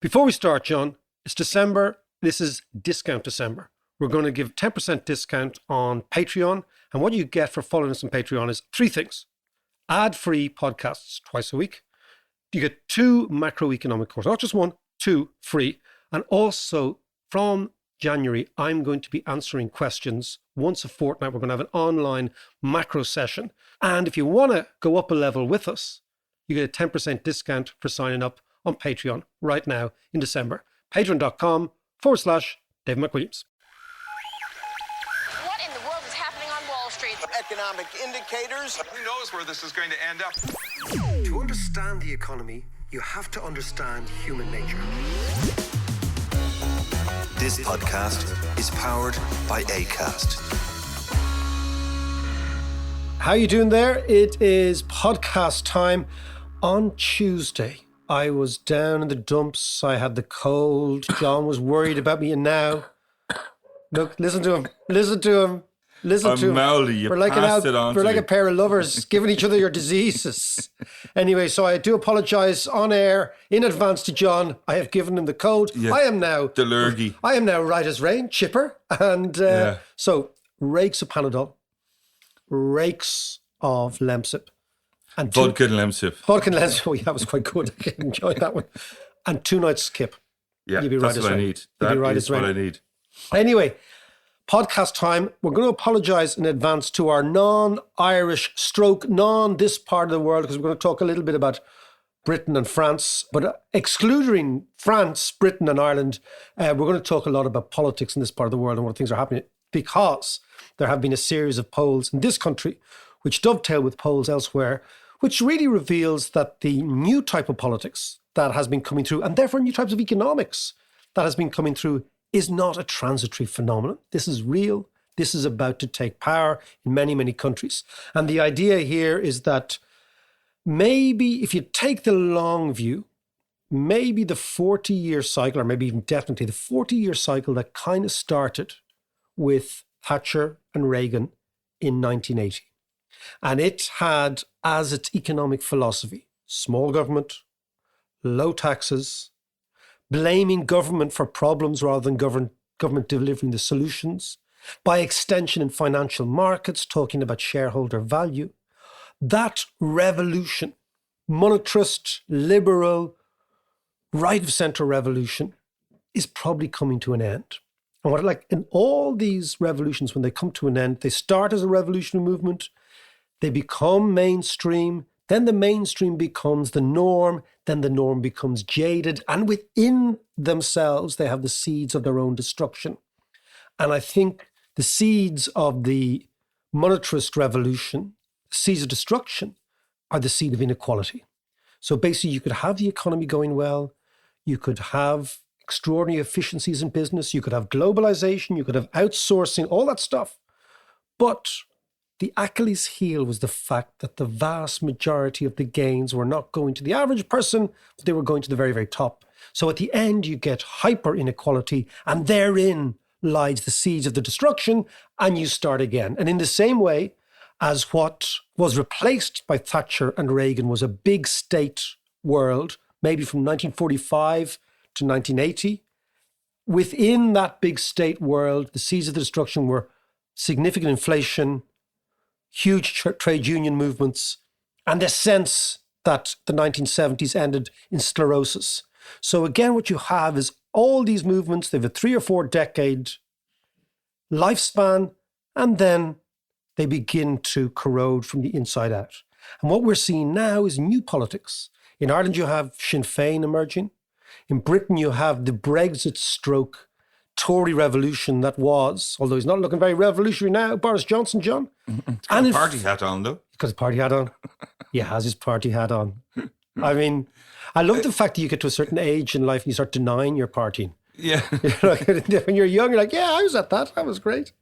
Before we start, John, it's December. This is Discount December. We're going to give 10% discount on Patreon. And what you get for following us on Patreon is three things. Ad-free podcasts twice a week. You get 2 macroeconomic courses, not just 1, 2 free. And also from January, I'm going to be answering questions once a fortnight. We're going to have an online macro session. And if you want to go up a level with us, you get a 10% discount for signing up on Patreon right now in December. Patreon.com/David McWilliams. What in the world is happening on Wall Street? Economic indicators. Who knows where this is going to end up? To understand the economy, you have to understand human nature. This podcast is powered by Acast. How you doing there? It is podcast time. On Tuesday, I was down in the dumps. I had the cold. John was worried about me, and now, look, listen to him. Listen to him. Listen to him. Mouldy, you we're like passed it on we're to like me. a pair of lovers giving each other your diseases. Anyway, so I do apologise on air in advance to John. I have given him the code. Yeah, I am now the lurgy. I am now right as rain, chipper, and so rakes of Panadol, rakes of Lemsip. And Vodka and Lemsip. Vodka and Lemsip. Oh, yeah, that was quite good. I enjoyed that one. And 2 nights skip. Yeah, You'd be right that's as what I rain. need. You'd be That right is as what rain. I need. Anyway, podcast time. We're going to apologise in advance to our non-Irish non-this part of the world, because we're going to talk a little bit about Britain and France. But excluding France, Britain and Ireland, we're going to talk a lot about politics in this part of the world and what things are happening, because there have been a series of polls in this country which dovetail with polls elsewhere, which really reveals that the new type of politics that has been coming through, and therefore new types of economics that has been coming through, is not a transitory phenomenon. This is real. This is about to take power in many, many countries. And the idea here is that maybe if you take the long view, maybe the 40-year cycle, or maybe even definitely the 40-year cycle that kind of started with Thatcher and Reagan in 1980. And it had as its economic philosophy, small government, low taxes, blaming government for problems rather than government delivering the solutions, by extension in financial markets, talking about shareholder value. That revolution, monetarist, liberal, right-of-centre revolution, is probably coming to an end. And what I like, in all these revolutions, when they come to an end, they start as a revolutionary movement, they become mainstream, then the mainstream becomes the norm, then the norm becomes jaded, and within themselves, they have the seeds of their own destruction. And I think the seeds of the monetarist revolution, seeds of destruction, are the seed of inequality. So basically, you could have the economy going well, you could have extraordinary efficiencies in business, you could have globalization, you could have outsourcing, all that stuff. But the Achilles heel was the fact that the vast majority of the gains were not going to the average person, but they were going to the very, very top. So at the end, you get hyper inequality, and therein lies the seeds of the destruction, and you start again. And in the same way as what was replaced by Thatcher and Reagan was a big state world, maybe from 1945 to 1980, within that big state world, the seeds of the destruction were significant inflation, huge trade union movements, and the sense that the 1970s ended in sclerosis. So again, what you have is all these movements, they have a 3 or 4 decade lifespan, and then they begin to corrode from the inside out. And what we're seeing now is new politics. In Ireland, you have Sinn Féin emerging. In Britain, you have the Brexit stroke Tory revolution that was, although he's not looking very revolutionary now, Boris Johnson, John. He's got a party hat on, though. He's got his party hat on. He has his party hat on. I mean, I love the fact that you get to a certain age in life and you start denying your partying. Yeah. When you're young, you're like, yeah, I was at that. That was great.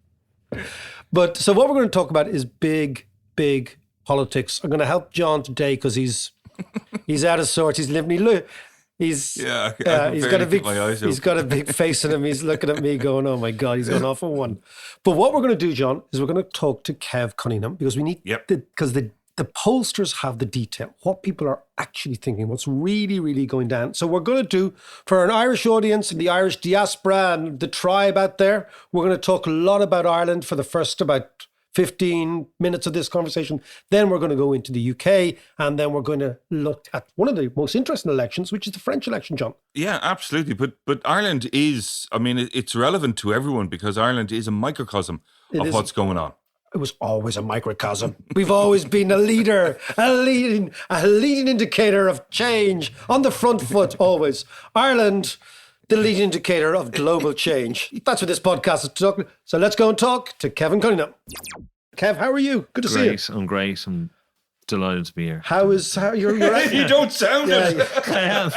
But so what we're going to talk about is big, big politics. I'm going to help John today because he's out of sorts. He's living. He's got a big face in him. He's looking at me going, oh my God, he's gone off on one. But what we're going to do, John, is we're going to talk to Kev Cunningham because we need, because the the pollsters have the detail, what people are actually thinking, what's really, really going down. So we're going to do, for an Irish audience and the Irish diaspora and the tribe out there, we're going to talk a lot about Ireland for the first about 15 minutes of this conversation. Then we're going to go into the UK, and then we're going to look at one of the most interesting elections, which is the French election, John. Yeah, absolutely. But Ireland is, I mean, it's relevant to everyone because Ireland is a microcosm of what's going on. It was always a microcosm. We've always been a leader, a leading indicator of change on the front foot, always. Ireland, the leading indicator of global change. That's what this podcast is talking. So let's go and talk to Kevin Cunningham. Kev, how are you? Good to see you. I'm great. I'm delighted to be here. How you're You don't sound it. I am.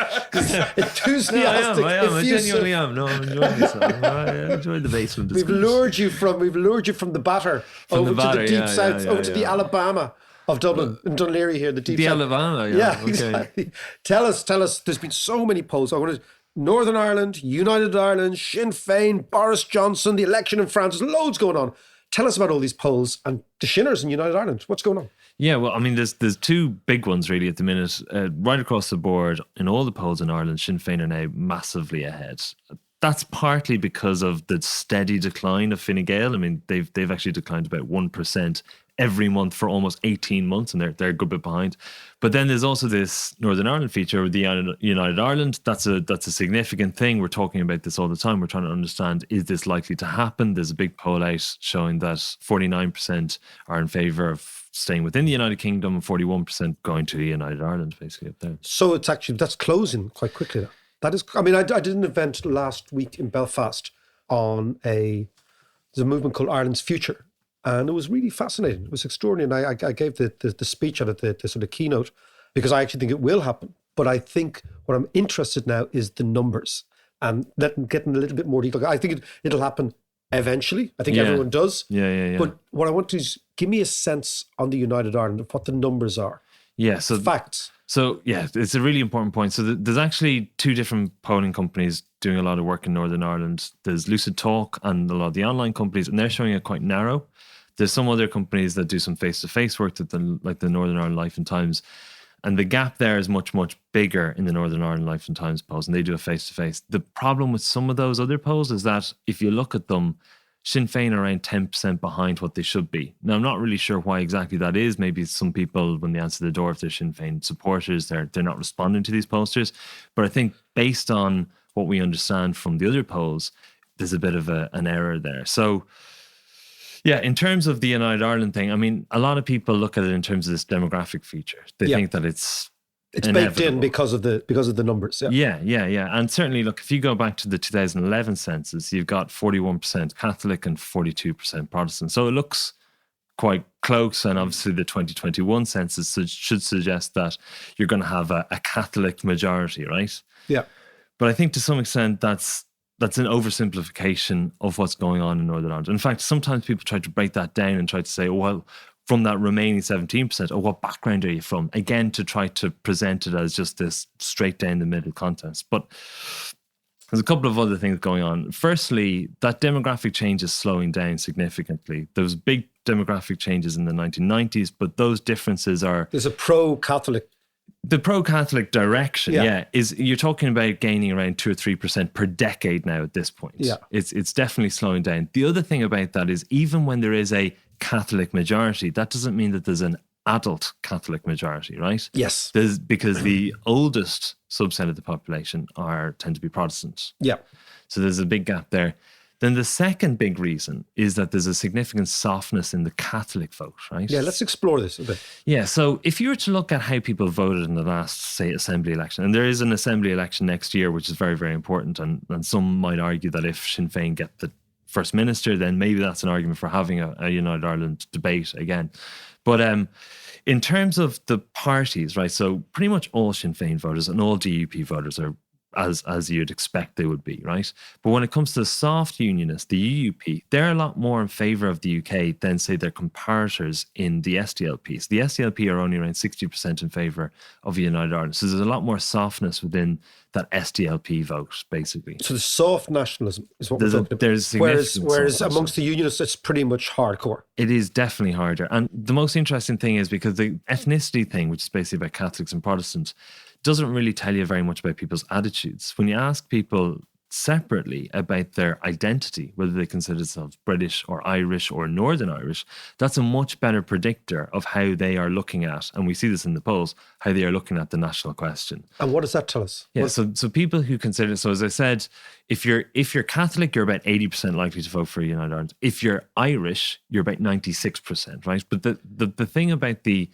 Enthusiastic. I am. I genuinely am. No, I'm enjoying myself. I enjoy the basement. We've lured you from the batter over to the deep south, over to the Alabama of Dublin and Dunleary here, the deep south. Alabama, Yeah, exactly. Tell us. There's been so many polls. Northern Ireland, United Ireland, Sinn Féin, Boris Johnson, the election in France. There's loads going on. Tell us about all these polls and the Shinners in United Ireland. What's going on? Yeah, well, I mean, there's two big ones really at the minute. Right across the board, in all the polls in Ireland, Sinn Féin are now massively ahead. That's partly because of the steady decline of Fine Gael. I mean, they've actually declined about 1% every month for almost 18 months, and they're a good bit behind. But then there's also this Northern Ireland feature, the United Ireland. That's a significant thing. We're talking about this all the time. We're trying to understand, is this likely to happen? There's a big poll out showing that 49% are in favour of staying within the United Kingdom and 41% going to United Ireland, basically up there. So that's closing quite quickly. That is, I mean, I did an event last week in Belfast on there's a movement called Ireland's Future. And it was really fascinating. It was extraordinary. And I gave the speech at it, the sort of keynote, because I actually think it will happen. But I think what I'm interested now is the numbers and getting a little bit more detail. I think it'll happen eventually. I think everyone does. Yeah. But what I want to is give me a sense on the United Ireland of what the numbers are. Yeah. So facts. So yeah, it's a really important point. So there's actually two different polling companies doing a lot of work in Northern Ireland. There's Lucid Talk and a lot of the online companies, and they're showing it quite narrow. There's some other companies that do some face-to-face work, like the Northern Ireland Life and Times. And the gap there is much, much bigger in the Northern Ireland Life and Times polls, and they do a face-to-face. The problem with some of those other polls is that if you look at them, Sinn Féin are around 10% behind what they should be. Now, I'm not really sure why exactly that is. Maybe some people, when they answer the door, if they're Sinn Féin supporters, they're not responding to these posters. But I think based on what we understand from the other polls, there's a bit of an error there. So, yeah, in terms of the United Ireland thing, I mean, a lot of people look at it in terms of this demographic feature. They think that it's baked in because of the numbers. Yeah. And certainly, look, if you go back to the 2011 census, you've got 41% Catholic and 42% Protestant. So it looks quite close. And obviously the 2021 census should suggest that you're going to have a Catholic majority, right? Yeah. But I think to some extent that's an oversimplification of what's going on in Northern Ireland. In fact, sometimes people try to break that down and try to say, oh, well, from that remaining 17%, what background are you from? Again, to try to present it as just this straight down the middle contest. But there's a couple of other things going on. Firstly, that demographic change is slowing down significantly. There was big demographic changes in the 1990s, but those differences are... There's a pro-Catholic... The pro-Catholic direction, is you're talking about gaining around 2 or 3% per decade now at this point. Yeah. It's definitely slowing down. The other thing about that is even when there is a Catholic majority, that doesn't mean that there's an adult Catholic majority, right? Yes. Because the oldest subset of the population tend to be Protestants. Yeah. So there's a big gap there. Then the second big reason is that there's a significant softness in the Catholic vote, right? Yeah, let's explore this a bit. Yeah, so if you were to look at how people voted in the last, say, assembly election, and there is an assembly election next year, which is very, very important, and some might argue that if Sinn Féin get the First Minister, then maybe that's an argument for having a United Ireland debate again. But in terms of the parties, right, so pretty much all Sinn Féin voters and all DUP voters are as you'd expect they would be, right? But when it comes to the soft unionists, the UUP, they're a lot more in favour of the UK than, say, their comparators in the SDLP. So the SDLP are only around 60% in favour of United Ireland. So there's a lot more softness within that SDLP vote, basically. So the soft nationalism is what we're talking about. There's significant whereas soft amongst the unionists, it's pretty much hardcore. It is definitely harder. And the most interesting thing is because the ethnicity thing, which is basically about Catholics and Protestants, doesn't really tell you very much about people's attitudes. When you ask people separately about their identity, whether they consider themselves British or Irish or Northern Irish, that's a much better predictor of how they are looking at, and we see this in the polls, how they are looking at the national question. And what does that tell us? Yeah, so people who consider, so as I said, if you're Catholic, you're about 80% likely to vote for United Ireland. If you're Irish, you're about 96%, right? But the thing about the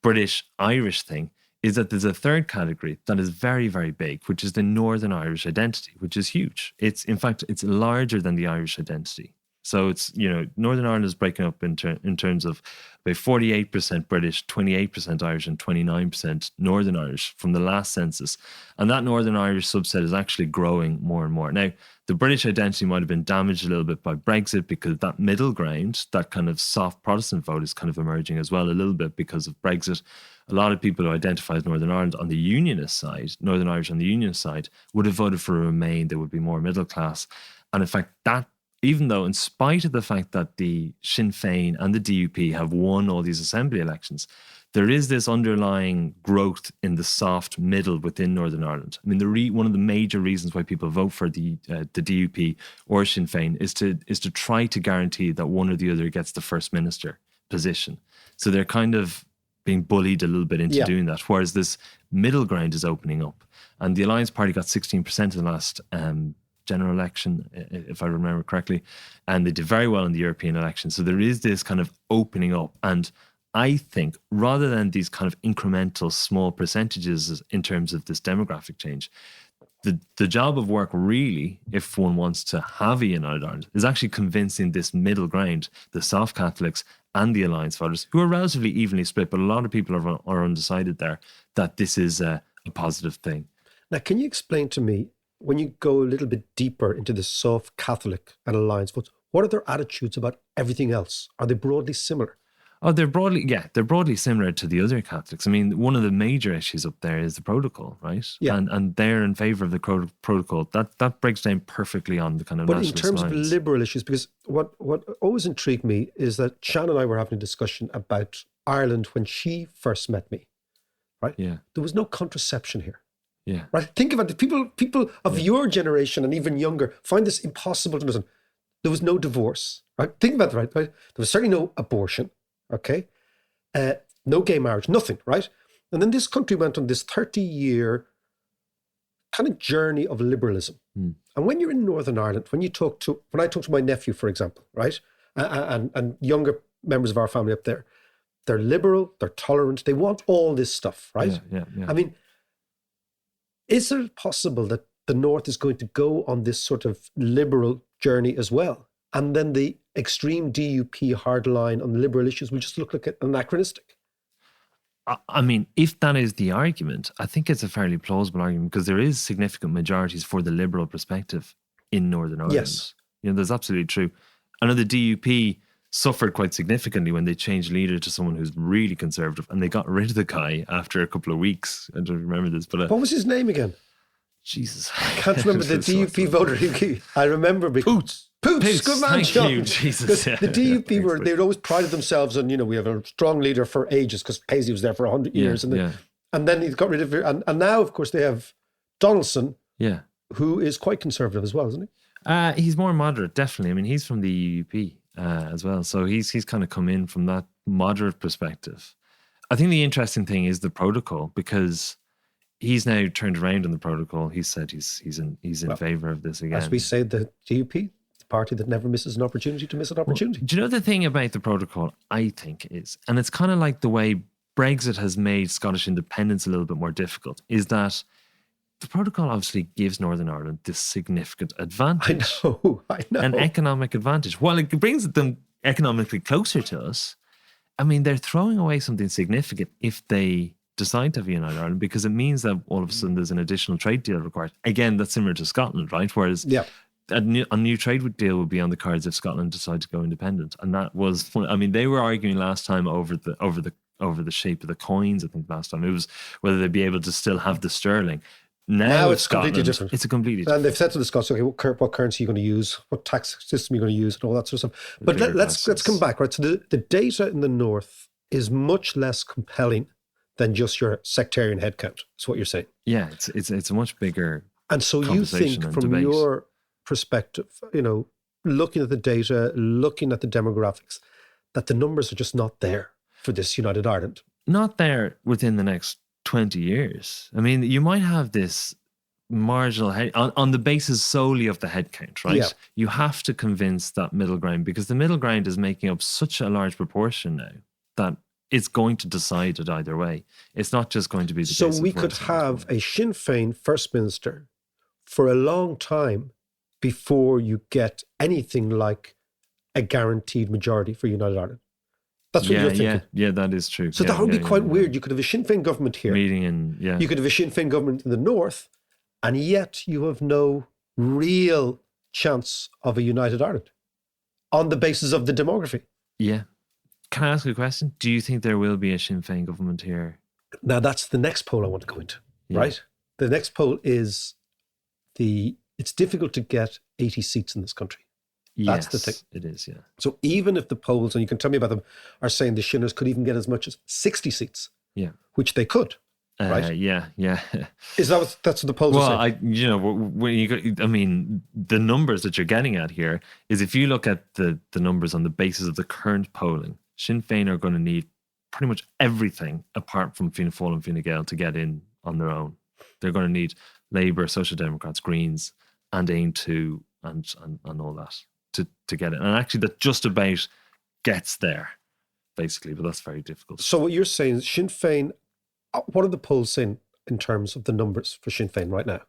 British-Irish thing is that there's a third category that is very, very big, which is the Northern Irish identity, which is huge. In fact, it's larger than the Irish identity. So it's, Northern Ireland is breaking up in terms of about 48% British, 28% Irish, and 29% Northern Irish from the last census. And that Northern Irish subset is actually growing more and more. Now, the British identity might have been damaged a little bit by Brexit because that middle ground, that kind of soft Protestant vote is kind of emerging as well a little bit because of Brexit. A lot of people who identify as Northern Ireland on the Unionist side, Northern Irish on the Unionist side, would have voted for a Remain. They would be more middle class. And in fact, that, even though in spite of the fact that the Sinn Féin and the DUP have won all these assembly elections, there is this underlying growth in the soft middle within Northern Ireland. I mean, one of the major reasons why people vote for the DUP or Sinn Féin is to try to guarantee that one or the other gets the First Minister position. So they're kind of being bullied a little bit into doing that, whereas this middle ground is opening up. And the Alliance Party got 16% in the last general election, if I remember correctly, and they did very well in the European election. So there is this kind of opening up. And I think rather than these kind of incremental small percentages in terms of this demographic change, the job of work really, if one wants to have a United Ireland, is actually convincing this middle ground, the soft Catholics and the Alliance voters, who are relatively evenly split, but a lot of people are undecided there, that this is a positive thing. Now, can you explain to me, when you go a little bit deeper into the soft Catholic and Alliance votes, what are their attitudes about everything else? Are they broadly similar? Oh, they're broadly similar to the other Catholics. I mean, one of the major issues up there is the protocol, right? Yeah. And they're in favour of the protocol. That breaks down perfectly on the kind of nationalist But in terms lines. of liberal issues, because what always intrigued me is that Shannon and I were having a discussion about Ireland when she first met me, right? Yeah. There was no contraception here. Yeah. Right? Think about it. People of your generation and even younger find this impossible to understand. There was no divorce, right? Think about it, right? There was certainly no abortion, okay? No gay marriage, nothing, right? And then this country went on this 30-year kind of journey of liberalism. And when you're in Northern Ireland, when I talk to my nephew, for example, right? And younger members of our family up there, they're liberal, they're tolerant, they want all this stuff, right? Yeah. I mean, is it possible that the North is going to go on this sort of liberal journey as well? And then the extreme DUP hard line on the liberal issues will just look like anachronistic? I mean, if that is the argument, I think it's a fairly plausible argument because there is significant majorities for the liberal perspective in Northern Ireland. Yes. That's absolutely true. I know the DUP suffered quite significantly when they changed leader to someone who's really conservative, and they got rid of the guy after a couple of weeks. I don't remember this, but What was his name again? Jesus, I can't remember the DUP voter. I remember Poots. Poots, good man, thank John. you, Jesus. The DUP they'd always prided themselves on, we have a strong leader for ages because Paisley was there for 100 years. And then he got rid of it. And now, of course, they have Donaldson, who is quite conservative as well, isn't he? He's more moderate, definitely. I mean, he's from the UUP as well. So he's kind of come in from that moderate perspective. I think the interesting thing is the protocol, because he's now turned around on the protocol. He said he's in favour of this again. As we say, the DUP, the party that never misses an opportunity to miss an opportunity. Do you know the thing about the protocol, I think, is, and it's kind of like the way Brexit has made Scottish independence a little bit more difficult, is that the protocol obviously gives Northern Ireland this significant advantage. I know. An economic advantage. While it brings them economically closer to us, I mean, they're throwing away something significant if they decide to have a United Ireland, because it means that all of a sudden there's an additional trade deal required. Again, that's similar to Scotland, right? Whereas a new trade deal would be on the cards if Scotland decided to go independent. And that was, I mean, they were arguing last time over the shape of the coins. I think last time it was whether they'd be able to still have the sterling. Now it's completely different. It's a completely different. And they've said to the Scots, okay, what currency are you going to use? What tax system are you going to use? And all that sort of stuff. But let's come back, right? So the data in the north is much less compelling than just your sectarian headcount. That's what you're saying. Yeah, it's a much bigger. And so you think, from debate. your perspective, looking at the data, looking at the demographics, that the numbers are just not there for this United Ireland. Not there within the next 20 years. I mean, you might have this marginal on the basis solely of the headcount, right? Yeah. You have to convince that middle ground, because the middle ground is making up such a large proportion now that it's going to decide it either way. It's not just going to be the So we could have a Sinn Féin First Minister for a long time before you get anything like a guaranteed majority for United Ireland. That's what you're thinking. Yeah, that is true. So that would be quite weird. You could have a Sinn Féin government here. You could have a Sinn Féin government in the north, and yet you have no real chance of a United Ireland on the basis of the demography. Yeah. Can I ask you a question? Do you think there will be a Sinn Féin government here? Now, that's the next poll I want to go into, right? The next poll is it's difficult to get 80 seats in this country. That's the thing. It is, yeah. So even if the polls, and you can tell me about them, are saying the Shinners could even get as much as 60 seats, which they could, right? Yeah. Is that's what the polls are saying? When you go, I mean, the numbers that you're getting at here is, if you look at the numbers on the basis of the current polling, Sinn Féin are going to need pretty much everything apart from Fianna Fáil and Fine Gael to get in on their own. They're going to need Labour, Social Democrats, Greens, and Aon too, and all that to get it. And actually, that just about gets there, basically, but that's very difficult. So what you're saying is Sinn Féin, what are the polls saying in terms of the numbers for Sinn Féin right now?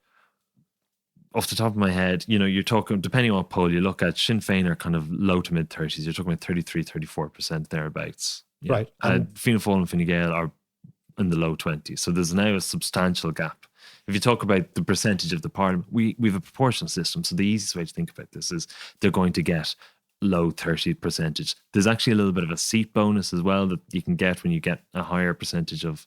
Off the top of my head, you're talking, depending on what poll you look at, Sinn Féin are kind of low to mid 30s. You're talking about 33-34% thereabouts. Yeah. Right. Fianna Fáil and Fine Gael are in the low 20s. So there's now a substantial gap. If you talk about the percentage of the parliament, we have a proportional system. So the easiest way to think about this is they're going to get low 30%. There's actually a little bit of a seat bonus as well that you can get when you get a higher percentage of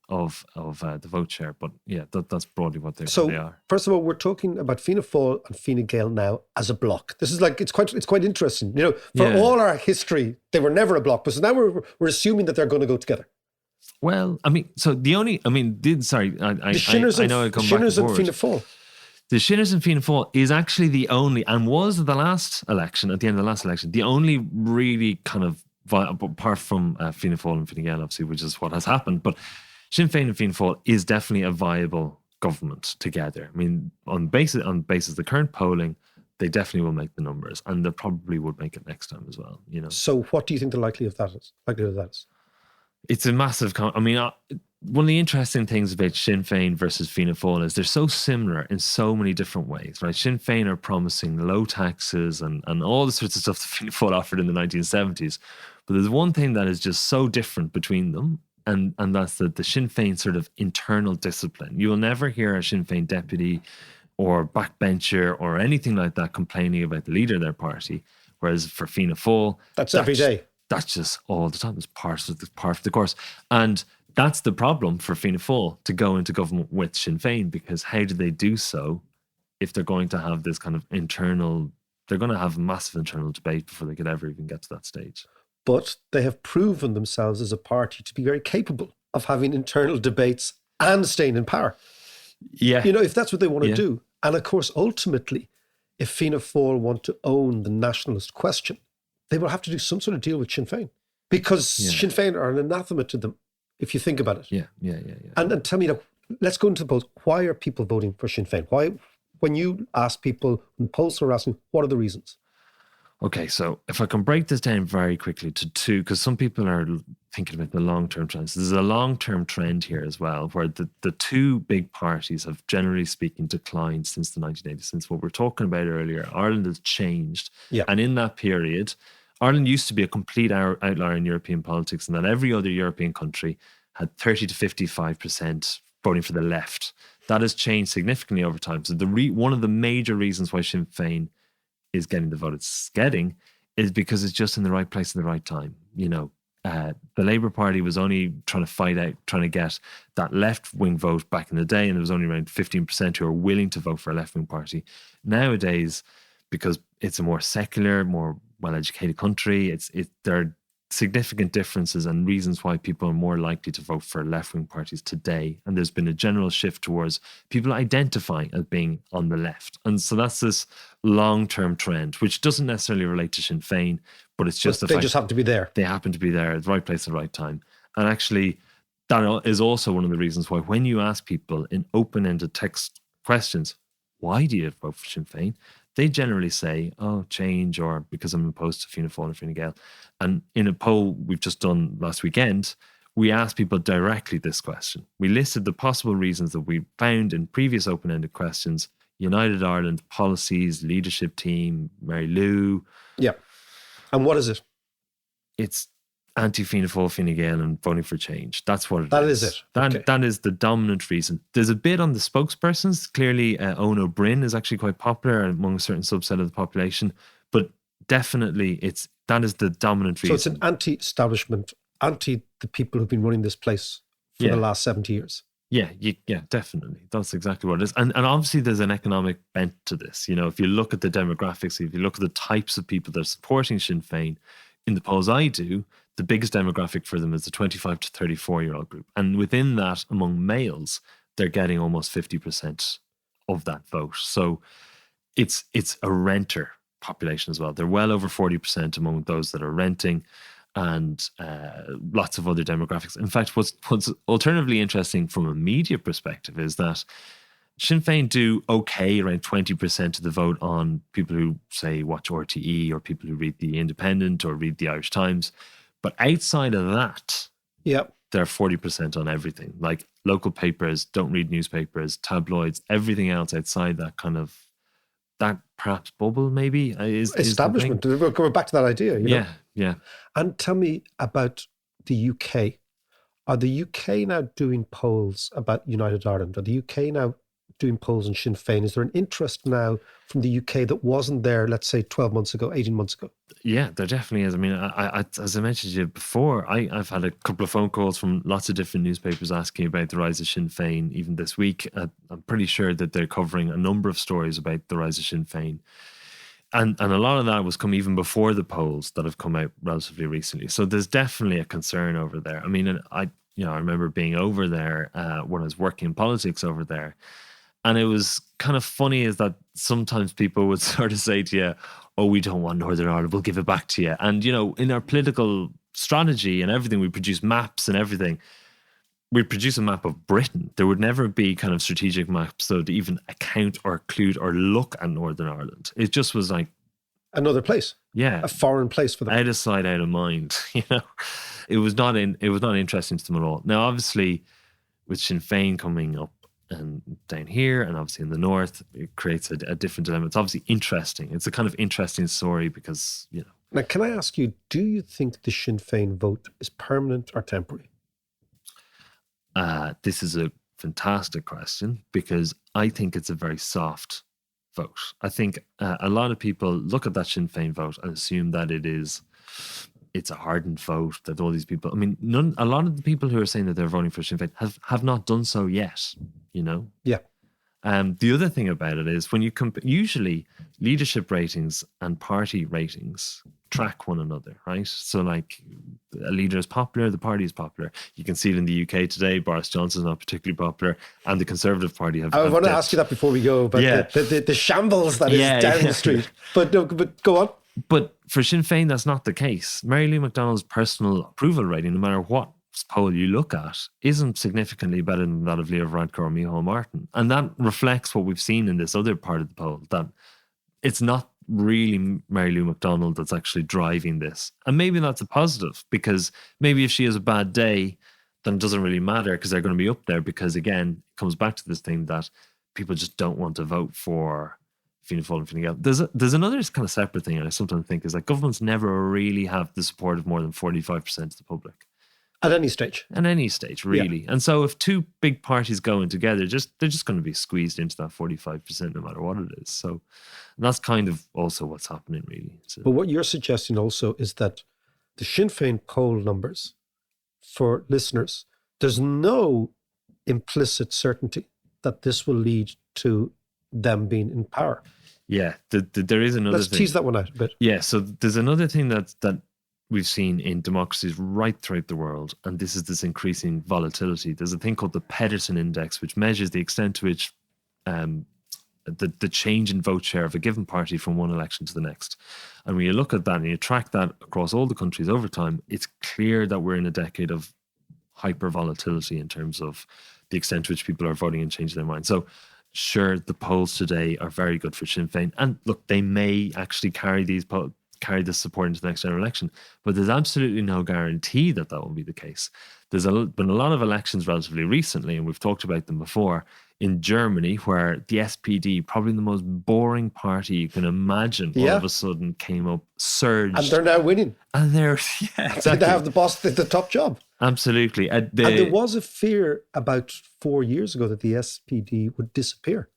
the vote share. But yeah, that's broadly what they are. First of all, we're talking about Fianna Fáil and Fine Gael now as a bloc. This is it's quite interesting. For all our history, they were never a bloc, but so now we're assuming that they're going to go together. Well, I mean, so the only, I mean, the Shinners and Fianna Fáil. The Shinners and Fianna Fáil is actually the only, and was at the last election, at the end of the last election, the only really kind of, apart from Fianna Fáil and Fine Gael, obviously, which is what has happened, but Sinn Féin and Fianna Fáil is definitely a viable government together. I mean, on basis of the current polling, they definitely will make the numbers, and they probably would make it next time as well. So, what do you think the likelihood of that is? It's a massive. One of the interesting things about Sinn Féin versus Fianna Fáil is they're so similar in so many different ways, right? Sinn Féin are promising low taxes and all the sorts of stuff that Fianna Fáil offered in the 1970s. But there's one thing that is just so different between them, and that's the Sinn Féin sort of internal discipline. You will never hear a Sinn Féin deputy or backbencher or anything like that complaining about the leader of their party. Whereas for Fianna Fáil, that's every day. That's just all the time. It's part of the course. And that's the problem for Fianna Fáil to go into government with Sinn Féin, because how do they do so if they're going to have this kind of they're going to have a massive internal debate before they could ever even get to that stage. But they have proven themselves as a party to be very capable of having internal debates and staying in power. Yeah. If that's what they want to do. And of course, ultimately, if Fianna Fáil want to own the nationalist question, they will have to do some sort of deal with Sinn Féin, because Sinn Féin are an anathema to them, if you think about it. Yeah. And tell me, let's go into the polls. Why are people voting for Sinn Féin? Why, when you ask people, when polls are asking, what are the reasons? Okay, so if I can break this down very quickly to two, because some people are thinking about the long-term trends. There's a long-term trend here as well, where the two big parties have, generally speaking, declined since the 1980s, since what we were talking about earlier. Ireland has changed. Yeah. And in that period, Ireland used to be a complete outlier in European politics, and that every other European country had 30 to 55% voting for the left. That has changed significantly over time. So one of the major reasons why Sinn Féin is getting the vote it's getting is because it's just in the right place at the right time. The Labour Party was only trying to get that left-wing vote back in the day, and there was only around 15% who are willing to vote for a left-wing party. Nowadays, because it's a more secular, more well-educated country, there are significant differences and reasons why people are more likely to vote for left-wing parties today. And there's been a general shift towards people identifying as being on the left. And so that's this long-term trend, which doesn't necessarily relate to Sinn Féin, but it's just they just happen to be there. They happen to be there at the right place at the right time. And actually, that is also one of the reasons why when you ask people in open-ended text questions, why do you vote for Sinn Féin? They generally say, oh, change, or because I'm opposed to Fianna Fáil and Fine Gael. And in a poll we've just done last weekend, we asked people directly this question. We listed the possible reasons that we found in previous open-ended questions: United Ireland, policies, leadership team, Mary Lou. Yeah. And what is it? It's anti-Fianna Fáil, Fine Gael and voting for change. That's what it is. That is it. Okay. That is the dominant reason. There's a bit on the spokespersons. Clearly, Owen O'Brien is actually quite popular among a certain subset of the population, but definitely that is the dominant reason. So it's an anti-establishment, anti the people who've been running this place for the last 70 years. Yeah, definitely. That's exactly what it is. And obviously there's an economic bent to this. If you look at the demographics, if you look at the types of people that are supporting Sinn Féin, in the polls I do, the biggest demographic for them is the 25 to 34-year-old group. And within that, among males, they're getting almost 50% of that vote. So it's a renter population as well. They're well over 40% among those that are renting, and lots of other demographics. In fact, what's alternatively interesting from a media perspective is that Sinn Féin do okay around 20% of the vote on people who, say, watch RTE or people who read The Independent or read the Irish Times. But outside of that, they're 40% on everything. Like local papers, don't read newspapers, tabloids, everything else outside that kind of, that perhaps bubble maybe is establishment. We're going back to that idea. Yeah. And tell me about the UK. Are the UK now doing polls about United Ireland? Are the UK now doing polls on Sinn Féin? Is there an interest now from the UK that wasn't there, let's say, 12 months ago, 18 months ago? Yeah, there definitely is. I mean, I as I mentioned to you before, I've had a couple of phone calls from lots of different newspapers asking about the rise of Sinn Féin even this week. I'm pretty sure that they're covering a number of stories about the rise of Sinn Féin. And a lot of that was come even before the polls that have come out relatively recently. So there's definitely a concern over there. I mean, I remember being over there when I was working in politics over there. And it was kind of funny is that sometimes people would sort of say to you, oh, we don't want Northern Ireland, we'll give it back to you. And, in our political strategy and everything, we produce maps and everything. We'd produce a map of Britain. There would never be kind of strategic maps that would even account or include or look at Northern Ireland. It just was like another place. Yeah. A foreign place for them. Out of sight, out of mind. It was not interesting to them at all. Now, obviously, with Sinn Féin coming up and down here and obviously in the north, it creates a different dilemma. It's obviously interesting. It's a kind of interesting story because, Now, can I ask you, do you think the Sinn Féin vote is permanent or temporary? This is a fantastic question because I think it's a very soft vote. I think a lot of people look at that Sinn Féin vote and assume that it's a hardened vote, that all these people, I mean, a lot of the people who are saying that they're voting for Sinn Féin have not done so yet, Yeah. The other thing about it is when you usually leadership ratings and party ratings track one another, right? So like a leader is popular, the party is popular. You can see it in the UK today. Boris Johnson's not particularly popular, and the Conservative Party have. I want to ask you that before we go, about the shambles that is down the street. But go on. But for Sinn Féin, that's not the case. Mary Lou McDonald's personal approval rating, no matter what poll you look at, isn't significantly better than that of Leo Varadkar or Micheál Martin. And that reflects what we've seen in this other part of the poll, that it's not really Mary Lou McDonald that's actually driving this. And maybe that's a positive, because maybe if she has a bad day, then it doesn't really matter because they're going to be up there, because again, it comes back to this thing that people just don't want to vote for Fianna Fáil and Fine Gael. There's another kind of separate thing I sometimes think is that governments never really have the support of more than 45% of the public. At any stage. At any stage, really. And so if two big parties go in together, they're just going to be squeezed into that 45% no matter what it is. So that's kind of also what's happening, really. So, But what you're suggesting also is that the Sinn Féin poll numbers, for listeners, there's no implicit certainty that this will lead to them being in power. yeah, there is another Let's thing. tease that one out a bit. Yeah, so there's another thing that we've seen in democracies right throughout the world, and this is this increasing volatility. There's a thing called the Pedersen Index, which measures the extent to which the change in vote share of a given party from one election to the next. And when you look at that and you track that across all the countries over time, it's clear that we're in a decade of hyper volatility in terms of the extent to which people are voting and changing their mind. So sure, the polls today are very good for Sinn Féin. And look, they may actually carry this support into the next general election, but there's absolutely no guarantee that will be the case. There's been a lot of elections relatively recently, and we've talked about them before, in Germany, where the SPD, probably the most boring party you can imagine, all of a sudden came up, surged. And they're now winning. And they're, exactly. They have the boss, the top job. Absolutely. And there was a fear about 4 years ago that the SPD would disappear.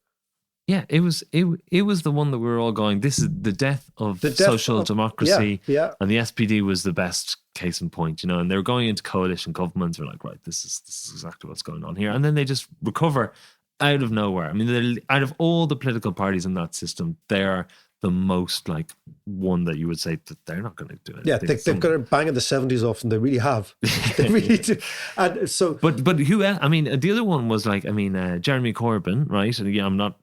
Yeah, it was the one that we were all going, this is the death of social democracy. Yeah. And the SPD was the best case in point, and they were going into coalition governments. We're like, right, this is exactly what's going on here. And then they just recover out of nowhere. I mean, out of all the political parties in that system, they are the most like one that you would say that they're not going to do it. Yeah, they've got a bang of the 70s off, and they really have. They really do. And so, but who else? I mean, the other one was like, Jeremy Corbyn, right? And I'm not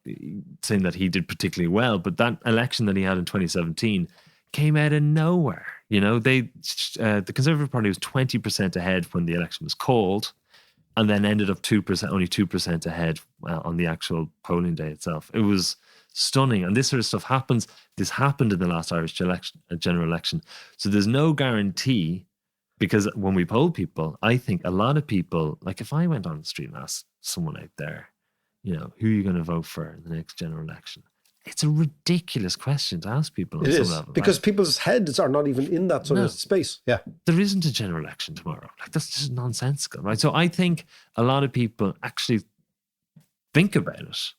saying that he did particularly well, but that election that he had in 2017 came out of nowhere. The Conservative Party was 20% ahead when the election was called, and then ended up only 2% ahead on the actual polling day itself. It was stunning. And this sort of stuff happens. This happened in the last Irish general election. So there's no guarantee, because when we poll people, I think a lot of people, like if I went on the street and asked someone out there, who are you going to vote for in the next general election? It's a ridiculous question to ask people. It is, because people's heads are not even in that sort of space. Yeah. There isn't a general election tomorrow. Like, that's just nonsensical, right? So I think a lot of people actually think about it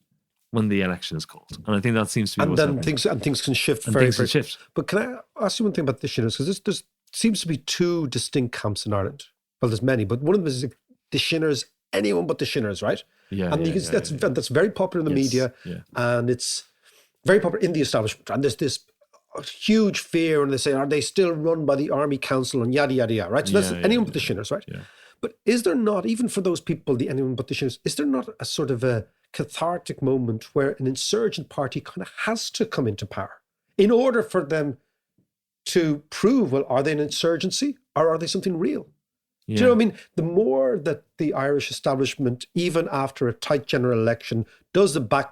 when the election is called. And I think that seems to be what's happening. Things can shift And very, things can very shift. But can I ask you one thing about the Shinners? Because there seems to be two distinct camps in Ireland. Well, there's many, but one of them is the Shinners, anyone but the Shinners, right? Yeah. And that's very popular in the media. Yeah. And it's very popular in the establishment. And there's this huge fear, and they say, are they still run by the Army Council and yada, yada, yada, right? So that's anyone but the Shinners, right? Yeah. But is there not, even for those people, the anyone but the Shinners, is there not a sort of a cathartic moment where an insurgent party kind of has to come into power in order for them to prove, well, are they an insurgency or are they something real? Yeah. Do you know what I mean? The more that the Irish establishment, even after a tight general election, does the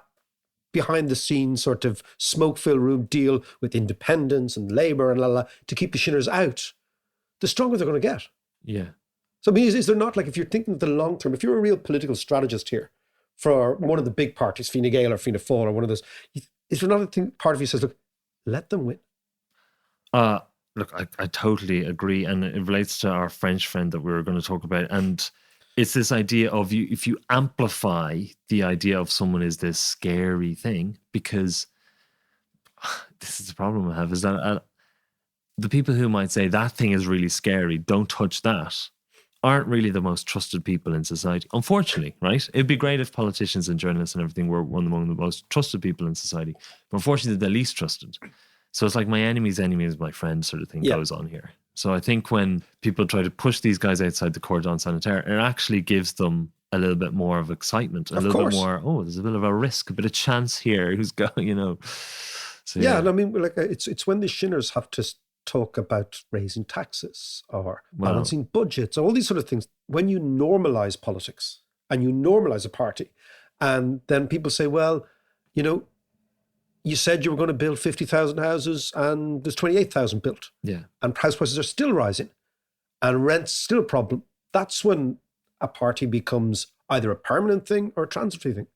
behind the scenes sort of smoke-filled room deal with independence and Labour and to keep the Shinners out, the stronger they're going to get. Yeah. So I mean, is there not, like, if you're thinking of the long term, if you're a real political strategist here for one of the big parties, Fine Gael or Fianna Fáil or one of those, is there not a part of you says, look, let them win? Look, I totally agree. And it relates to our French friend that we were going to talk about. And it's this idea of if you amplify the idea of someone is this scary thing, because this is the problem I have, is that the people who might say that thing is really scary, don't touch that, aren't really the most trusted people in society. Unfortunately, right? It'd be great if politicians and journalists and everything were among the most trusted people in society. But unfortunately, they're the least trusted. So it's like my enemy's enemy is my friend sort of thing goes on here. So I think when people try to push these guys outside the cordon sanitaire, it actually gives them a little bit more of excitement, a little bit more, there's a bit of a risk, a bit of chance here. Who's going, So, and I mean, like, it's when the Shinners have to talk about raising taxes or balancing budgets, all these sort of things. When you normalize politics and you normalize a party, and then people say, well, you said you were going to build 50,000 houses and there's 28,000 built. Yeah. And house prices are still rising and rent's still a problem. That's when a party becomes either a permanent thing or a transitory thing.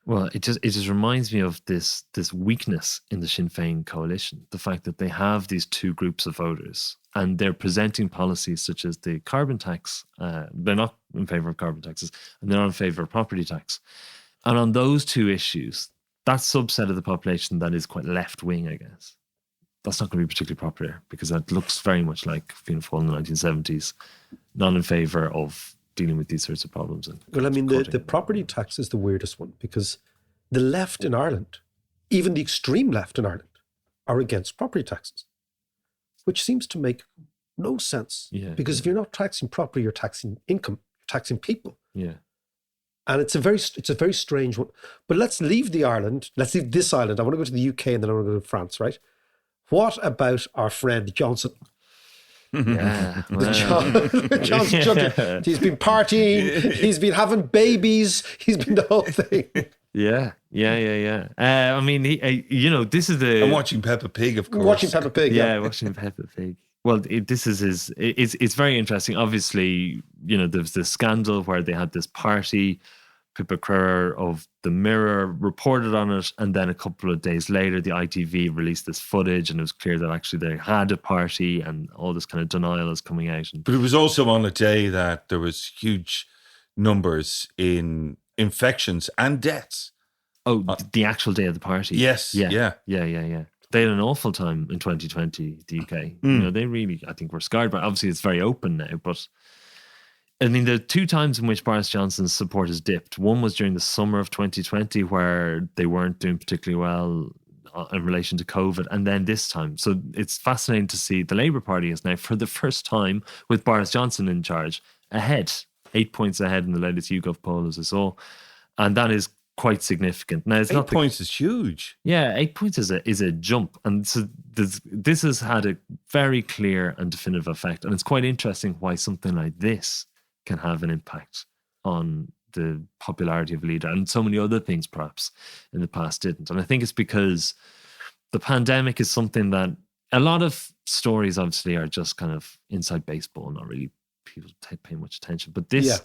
Well, it just reminds me of this weakness in the Sinn Féin coalition. The fact that they have these two groups of voters and they're presenting policies such as the carbon tax. They're not in favour of carbon taxes and they're not in favour of property tax. And on those two issues, that subset of the population that is quite left wing, I guess, that's not going to be particularly popular because that looks very much like Fianna Fáil in the 1970s, not in favour of dealing with these sorts of problems. Well, I mean, the property tax is the weirdest one because the left in Ireland, even the extreme left in Ireland, are against property taxes, which seems to make no sense. Yeah, because if you're not taxing property, you're taxing income, you're taxing people. Yeah. And it's a very strange one. But let's leave this island. I want to go to the UK and then I want to go to France, right? What about our friend Johnson? Yeah. Johnson, he's been partying, he's been having babies, he's been the whole thing. Yeah. I mean, this is the... I'm watching Peppa Pig, of course. Watching Peppa Pig, yeah. Watching Peppa Pig. Well, this is his... It's very interesting. Obviously, there's this scandal where they had this party. Pippa Crerar of The Mirror reported on it, and then a couple of days later, the ITV released this footage, and it was clear that actually they had a party, and all this kind of denial is coming out. But it was also on a day that there was huge numbers in infections and deaths. Oh, the actual day of the party? Yes. Yeah. They had an awful time in 2020, the UK. They really, I think, were scarred, but obviously it's very open now, but... I mean, the two times in which Boris Johnson's support has dipped, one was during the summer of 2020 where they weren't doing particularly well in relation to COVID, and then this time. So it's fascinating to see the Labour Party is now, for the first time with Boris Johnson in charge, ahead, 8 points ahead in the latest YouGov poll, as I saw. And that is quite significant. Now, it's 8 points is huge. Yeah, 8 points is a jump. And so this has had a very clear and definitive effect. And it's quite interesting why something like this can have an impact on the popularity of a leader, and so many other things perhaps in the past didn't. And I think it's because the pandemic is something that a lot of stories obviously are just kind of inside baseball, not really people pay much attention. But this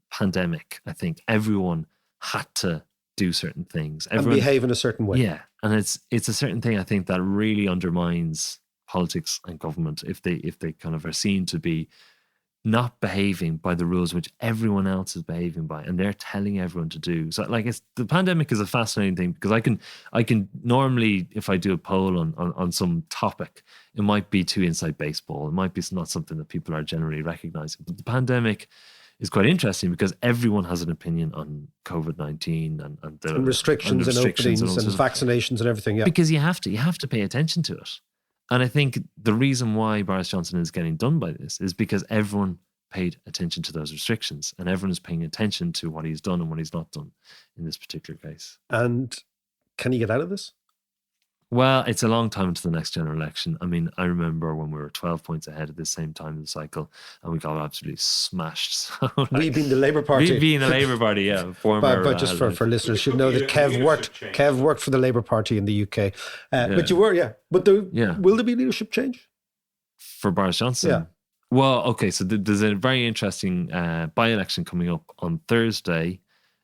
pandemic, I think everyone had to do certain things. Everyone, and behave in a certain way. Yeah. And it's a certain thing, I think, that really undermines politics and government if they kind of are seen to be not behaving by the rules which everyone else is behaving by, and they're telling everyone to do. So, like, the pandemic is a fascinating thing because I can normally, if I do a poll on some topic, it might be too inside baseball. It might be not something that people are generally recognizing. But the pandemic is quite interesting because everyone has an opinion on COVID-19 and restrictions and openings and vaccinations and everything. Yeah, because you have to pay attention to it. And I think the reason why Boris Johnson is getting done by this is because everyone paid attention to those restrictions and everyone is paying attention to what he's done and what he's not done in this particular case. And can he get out of this? Well, it's a long time into the next general election. I mean, I remember when we were 12 points ahead at the same time in the cycle and we got absolutely smashed. So, we being the Labour Party. We being the Labour Party, yeah. But just for listeners should know that Kev worked for the Labour Party in the UK. But you were, yeah. But will there be leadership change? For Boris Johnson? Yeah. Well, okay, so there's a very interesting by-election coming up on Thursday,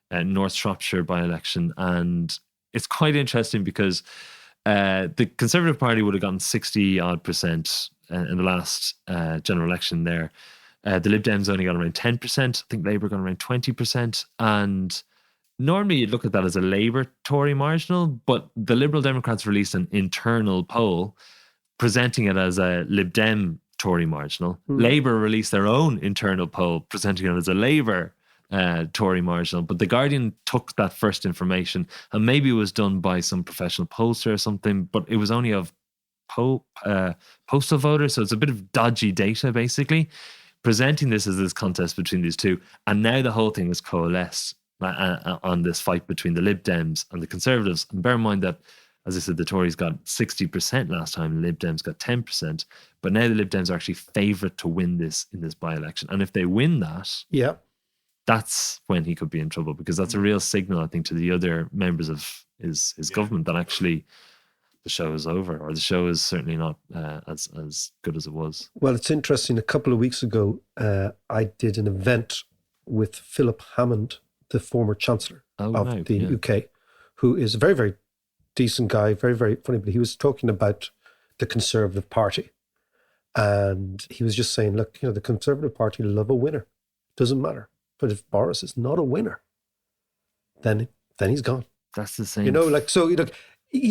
North Shropshire by-election. And it's quite interesting because the Conservative Party would have gotten 60% in the last general election there. The Lib Dems only got around 10%. I think Labour got around 20%. And normally you'd look at that as a Labour-Tory marginal, but the Liberal Democrats released an internal poll presenting it as a Lib Dem Tory marginal. Labour released their own internal poll presenting it as a Labour Tory marginal, but the Guardian took that first information and maybe it was done by some professional pollster or something, but it was only of postal voters, so it's a bit of dodgy data basically, presenting this as this contest between these two. And now the whole thing has coalesced on this fight between the Lib Dems and the Conservatives. And bear in mind that, as I said, the Tories got 60% last time, the Lib Dems got 10%, but now the Lib Dems are actually favourite to win this in this by-election. And if they win that, that's when he could be in trouble, because that's a real signal, I think, to the other members of his government that actually the show is over, or the show is certainly not as good as it was. Well, it's interesting. A couple of weeks ago, I did an event with Philip Hammond, the former Chancellor of the UK. who is a very, very decent guy, very, very funny, but he was talking about the Conservative Party. And he was just saying, look, the Conservative Party love a winner. Doesn't matter. But if Boris is not a winner, then he's gone. That's the same. He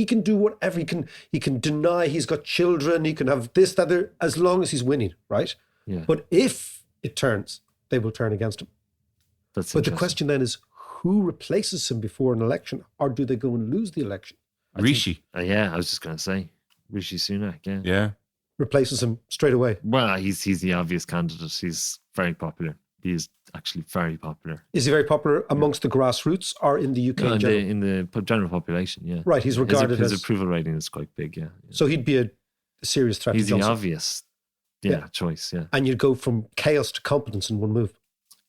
can do whatever. He can deny he's got children. He can have this, that, there, as long as he's winning, right? Yeah. But if it turns, they will turn against him. But the question then is, who replaces him before an election? Or do they go and lose the election? Rishi. Yeah, I was just going to say Rishi Sunak. Yeah. Yeah. Replaces him straight away. Well, he's the obvious candidate. He's very popular. He is actually very popular. Is he very popular amongst the grassroots or in the UK in general? In the general population, yeah. Right, he's regarded his as... approval rating is quite big, yeah. So he'd be a serious threat He's to Johnson. the obvious choice, yeah. And you'd go from chaos to competence in one move.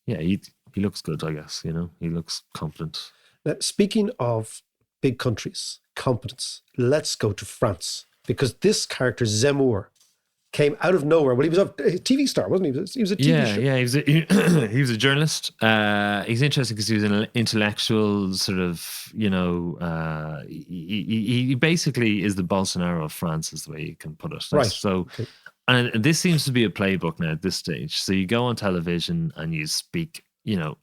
Yeah, he looks good, I guess, He looks confident. Now, speaking of big countries, competence, let's go to France. Because this character, Zemmour, came out of nowhere. Well, he was a TV star, wasn't he? He was a TV show. Yeah, he was a journalist. He's interesting because he was an intellectual sort of, he basically is the Bolsonaro of France, is the way you can put it. Right. So, and this seems to be a playbook now at this stage. So you go on television and you speak,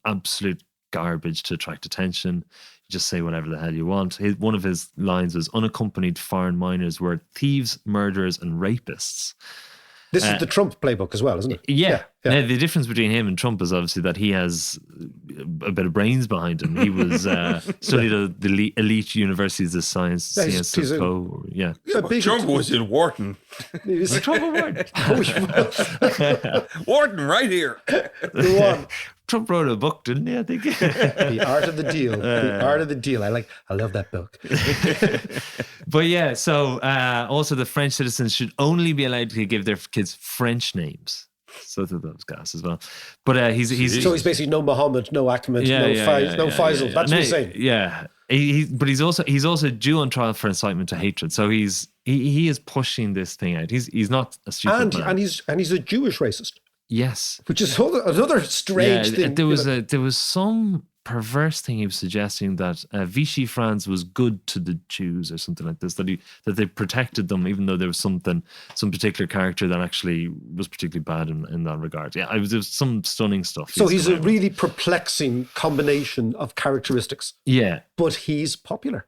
absolute garbage to attract attention. You just say whatever the hell you want. One of his lines was, unaccompanied foreign minors were thieves, murderers and rapists. This is the Trump playbook as well, isn't it? Yeah. Now, the difference between him and Trump is obviously that he has a bit of brains behind him. He was studied at the elite universities of science, CSO. Yeah, but Trump was in Wharton. Was Trump in Wharton? Wharton, right here. Go on. Trump wrote a book, didn't he? I think The Art of the Deal. The Art of the Deal. I love that book. But yeah, so also the French citizens should only be allowed to give their kids French names. So that was gas as well. But he's basically no Mohammed, no Ahmed, no Faisal. That's what he's saying. Yeah. But he's also due on trial for incitement to hatred. So he is pushing this thing out. He's not a stupid man. And he's a Jewish racist. Yes, which is another strange thing. There was some perverse thing he was suggesting that Vichy France was good to the Jews or something like this. That they protected them, even though there was some particular character that actually was particularly bad in that regard. Yeah, there was some stunning stuff. So he's a really perplexing combination of characteristics. Yeah, but he's popular.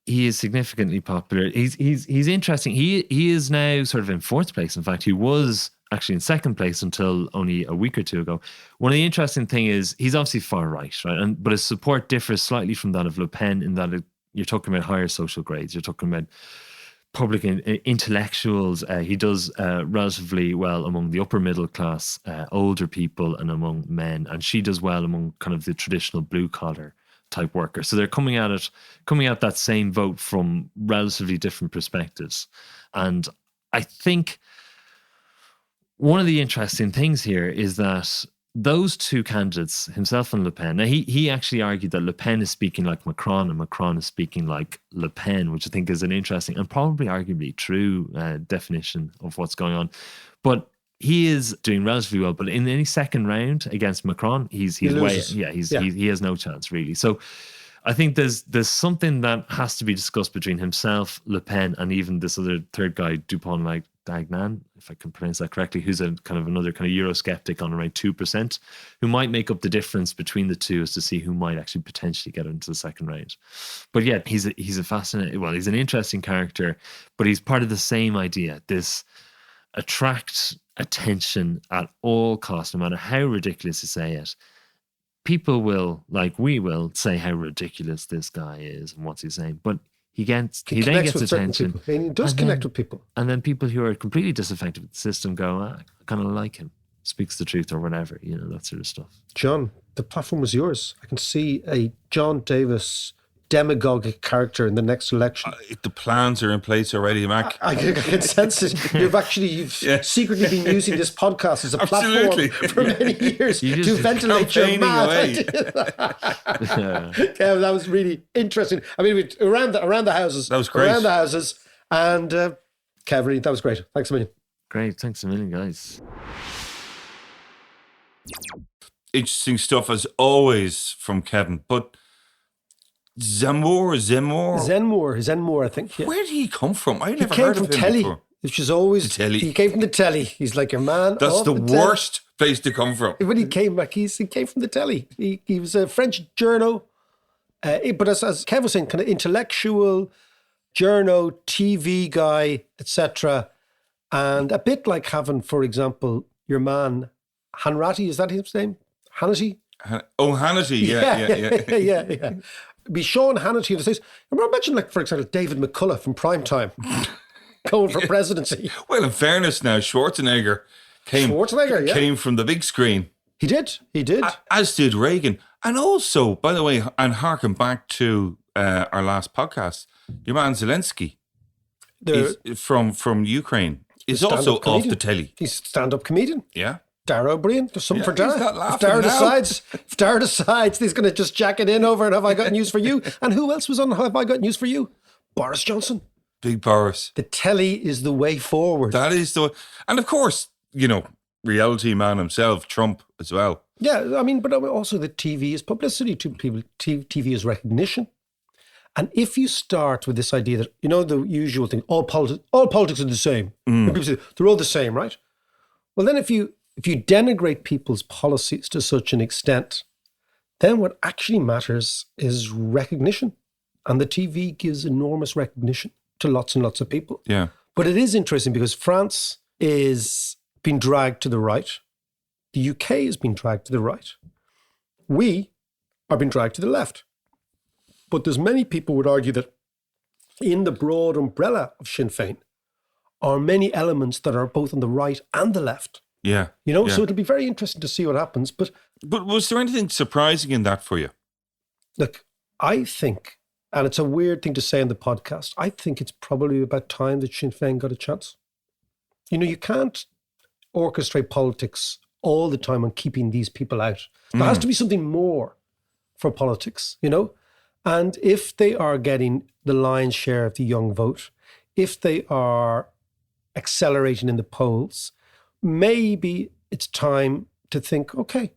He is significantly popular. He's interesting. He is now sort of in fourth place. In fact, he was actually in second place until only a week or two ago. One of the interesting thing is he's obviously far right, right? But his support differs slightly from that of Le Pen in that you're talking about higher social grades. You're talking about public intellectuals. He does relatively well among the upper middle class, older people, and among men. And she does well among kind of the traditional blue collar type workers. So they're coming at that same vote from relatively different perspectives. And I think one of the interesting things here is that those two candidates, himself and Le Pen, now he actually argued that Le Pen is speaking like Macron and Macron is speaking like Le Pen, which I think is an interesting and probably arguably true definition of what's going on. But he is doing relatively well. But in any second round against Macron, he has no chance really. So I think there's something that has to be discussed between himself, Le Pen, and even this other third guy, Dupont-Aignan, if I can pronounce that correctly, who's another kind of Eurosceptic on around 2%, who might make up the difference between the two as to see who might actually potentially get into the second round. But yeah, he's a fascinating, he's an interesting character, but he's part of the same idea, this attract attention at all costs, no matter how ridiculous you say it. People will, like we will, say how ridiculous this guy is and what's he saying. But he then gets attention. And he does connect with people. And then people who are completely disaffected with the system go, I kind of like him. Speaks the truth or whatever, that sort of stuff. John, the platform was yours. I can see a John Davis demagogic character in the next election. The plans are in place already, Mac. I can sense it. You've secretly been using this podcast as a platform for many years to ventilate your mad ideas. Kevin, that was really interesting. I mean, around the houses. That was great. Around the houses. And Kevin, that was great. Thanks a million. Great. Thanks a million, guys. Interesting stuff as always from Kevin. But Zenmore, I think. Yeah. Where did he come from? I He never came heard from of him telly, before. which is always The telly. He came from the telly. He's like your man. That's off the telly. worst place to come from. When he came back, he came from the telly. He was a French journo, but as Kev was saying, kind of intellectual journo, TV guy, etc. And a bit like having, for example, your man Hanratty. Is that his name? Hannity. Hannity. Yeah. Be Sean Hannity in the States. Imagine, like, for example, David McCullough from Primetime going for presidency. Well, in fairness now, Schwarzenegger came from the big screen. He did. As did Reagan. And also, by the way, and harken back to our last podcast, your man Zelensky from Ukraine is also off the telly. He's a stand-up comedian. Yeah. Dara O'Brien, there's something for Dara. He's not laughing If Dara decides he's going to just jack it in over and Have I Got News for You? And who else was on Have I Got News for You? Boris Johnson. Big Boris. The telly is the way forward. That is the... And of course, reality man himself, Trump as well. Yeah, I mean, but also the TV is publicity to people. TV is recognition. And if you start with this idea that, the usual thing, all politics are the same. And people say, they're all the same, right? Well, then if you denigrate people's policies to such an extent, then what actually matters is recognition. And the TV gives enormous recognition to lots and lots of people. Yeah. But it is interesting because France is being dragged to the right. The UK is being dragged to the right. We are being dragged to the left. But there's many people would argue that in the broad umbrella of Sinn Féin are many elements that are both on the right and the left. Yeah. So it'll be very interesting to see what happens. But was there anything surprising in that for you? Look, I think, and it's a weird thing to say on the podcast, I think it's probably about time that Sinn Féin got a chance. You can't orchestrate politics all the time on keeping these people out. There has to be something more for politics, And if they are getting the lion's share of the young vote, if they are accelerating in the polls, maybe it's time to think, okay,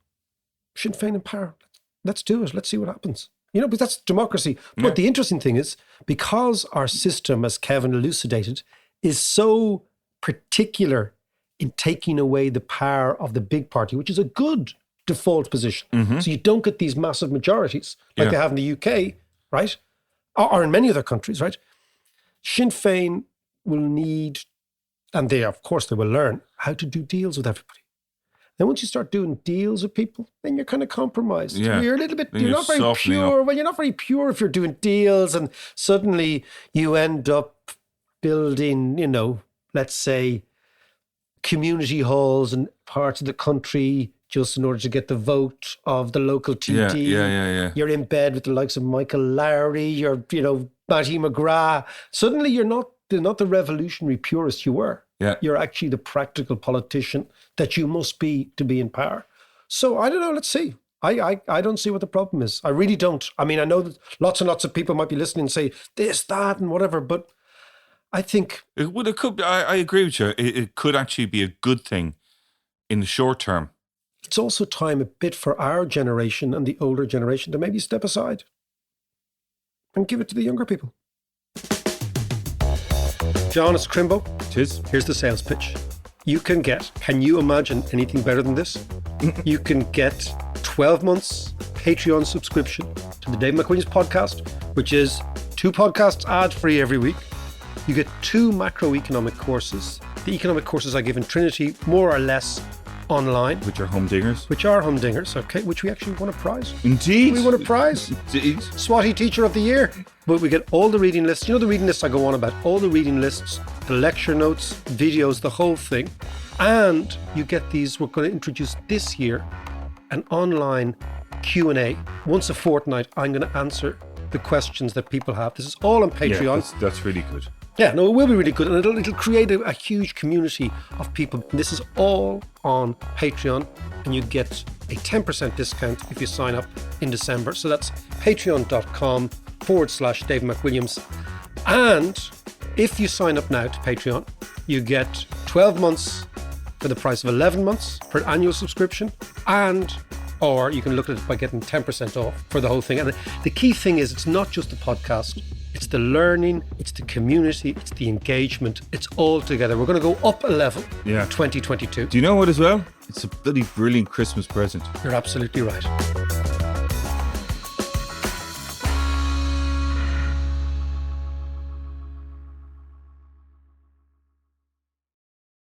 Sinn Féin in power. Let's do it. Let's see what happens. But that's democracy. Yeah. But the interesting thing is, because our system, as Kevin elucidated, is so particular in taking away the power of the big party, which is a good default position. So you don't get these massive majorities like they have in the UK, right? Or in many other countries, right? Sinn Féin will need, and they will learn how to do deals with everybody. Then once you start doing deals with people, then you're kind of compromised. Yeah. You're a little bit, Then you're you're not very softening pure. up. Well, you're not very pure if you're doing deals and suddenly you end up building, let's say, community halls in parts of the country just in order to get the vote of the local TD. Yeah. You're in bed with the likes of Michael Lowry, you're, Matty McGrath. Suddenly you're not the revolutionary purist you were. Yeah. You're actually the practical politician that you must be to be in power. So I don't know, let's see. I don't see what the problem is. I really don't. I mean, I know that lots and lots of people might be listening and say this, that, and whatever, but I think... It could. I agree with you. It could actually be a good thing in the short term. It's also time a bit for our generation and the older generation to maybe step aside and give it to the younger people. John, it's Crimbo. Tis. Here's the sales pitch. Can you imagine anything better than this? You can get 12 months Patreon subscription to the Dave McWilliams podcast, which is 2 podcasts ad-free every week. You get 2 macroeconomic courses. The economic courses I give in Trinity, more or less online. Which are humdingers. Which are humdingers, okay, which we actually won a prize. Indeed. We won a prize. Indeed. Swati Teacher of the Year. But we get all the reading lists. The reading lists I go on about? All the reading lists, the lecture notes, videos, the whole thing. And you get these, we're going to introduce this year, an online Q&A. Once a fortnight, I'm going to answer the questions that people have. This is all on Patreon. Yeah, that's really good. Yeah, no, it will be really good. And it'll create a huge community of people. And this is all on Patreon. And you get a 10% discount if you sign up in December. So that's patreon.com/Dave McWilliams. And if you sign up now to Patreon, you get 12 months for the price of 11 months for an annual subscription, and or you can look at it by getting 10% off for the whole thing. And the key thing is it's not just the podcast, it's the learning, it's the community, it's the engagement, it's all together. We're going to go up a level Yeah. 2022. Do you know what as well? It's a bloody brilliant Christmas present. You're absolutely right.